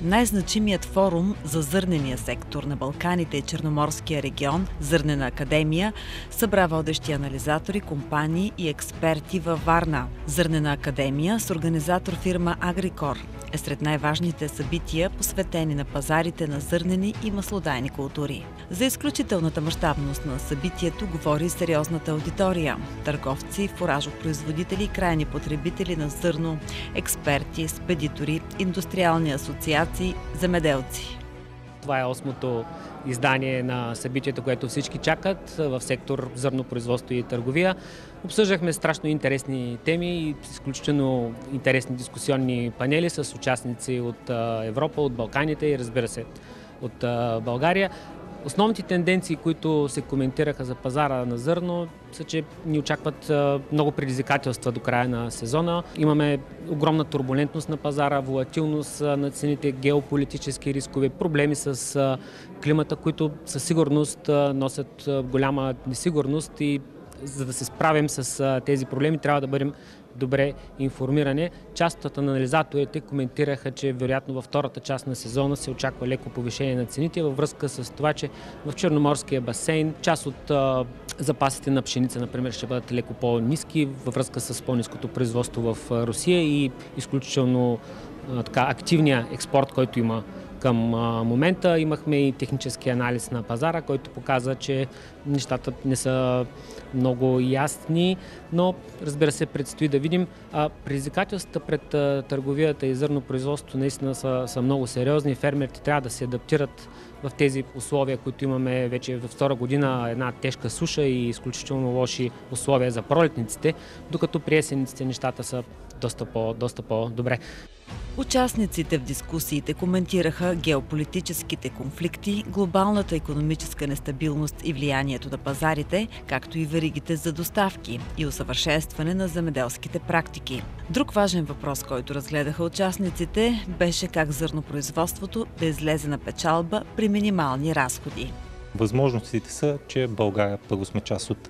Най-значимият форум за зърнения сектор на Балканите и Черноморския регион, Зърнена академия, събра водещи анализатори, компании и експерти във Варна. Зърнена академия с организатор фирма Агрикор е сред най-важните събития, посветени на пазарите на зърнени и маслодайни култури. За изключителната мащабност на събитието говори сериозната аудитория – търговци, фуражопроизводители и крайни потребители на зърно, експерти, спедитори, индустриални асоциации, земеделци. Това е 8-то издание на събитието, което всички чакат в сектор зърнопроизводство и търговия. Обсъждахме страшно интересни теми и изключително интересни дискусионни панели с участници от Европа, от Балканите и, разбира се, от България. Основните тенденции, които се коментираха за пазара на зърно, са, че ни очакват много предизвикателства до края на сезона. Имаме огромна турбулентност на пазара, волатилност на цените, геополитически рискове, проблеми с климата, които със сигурност носят голяма несигурност и за да се справим с тези проблеми, трябва да бъдем добре информирани. Част от анализаторите коментираха, че вероятно във втората част на сезона се очаква леко повишение на цените във връзка с това, че в Черноморския басейн част от запасите на пшеница, например, ще бъдат леко по-ниски във връзка с по-ниското производство в Русия и изключително активния експорт, който има към момента. Имахме и технически анализ на пазара, който показа, че нещата не са много ясни, но разбира се, предстои да видим. Предизвикателствата пред търговията и зърнопроизводството наистина са много сериозни. Фермерите трябва да се адаптират в тези условия, които имаме вече във втора година, една тежка суша и изключително лоши условия за пролетниците, докато при есенниците нещата са доста по-добре. Участниците в дискусиите коментираха геополитическите конфликти, глобалната икономическа нестабилност и влиянието на пазарите, както и веригите за доставки и усъвършенстване на земеделските практики. Друг важен въпрос, който разгледаха участниците, беше как зърнопроизводството да излезе на печалба при минимални разходи. Възможностите са, че България първо сме част от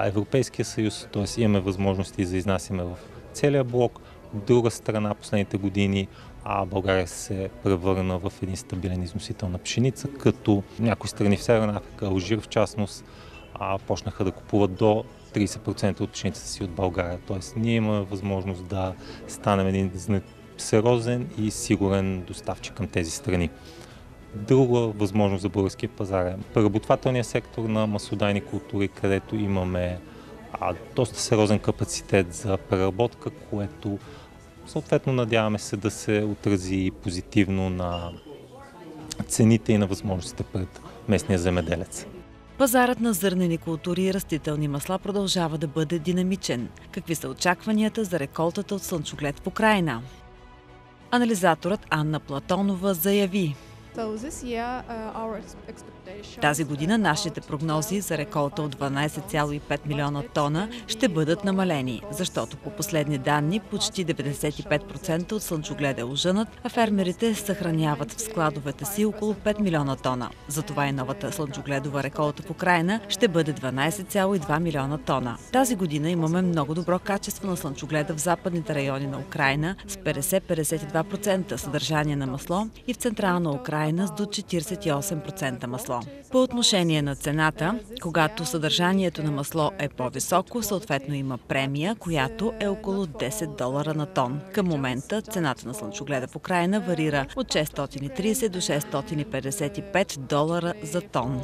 Европейския съюз, т.е. имаме възможности за изнасяме в целия блок. Друга страна, последните години България се превърна в един стабилен износител на пшеница, като някои страни в Северна Африка, Алжир в частност, почнаха да купуват до 30% от пшеницата си от България. Тоест ние имаме възможност да станем един сериозен и сигурен доставчик към тези страни. Друга възможност за българския пазар е преработвателният сектор на маслодайни култури, където имаме доста сериозен капацитет за преработка, което съответно надяваме се да се отрази позитивно на цените и на възможностите пред местния земеделец. Пазарът на зърнени култури и растителни масла продължава да бъде динамичен. Какви са очакванията за реколтата от слънчоглед в Украйна? Анализаторът Анна Платонова заяви: тази година нашите прогнози за реколта от 12,5 милиона тона ще бъдат намалени, защото по последни данни почти 95% от слънчогледа е ожънат, а фермерите съхраняват в складовете си около 5 милиона тона. Затова и новата слънчогледова реколта в Украйна ще бъде 12,2 милиона тона. Тази година имаме много добро качество на слънчогледа в западните райони на Украйна с 50-52% съдържание на масло и в централна Украйна с до 48% масло. По отношение на цената, когато съдържанието на масло е по-високо, съответно има премия, която е около $10 на тон. Към момента цената на слънчогледа в Украйна варира от $630 до $655 за тон.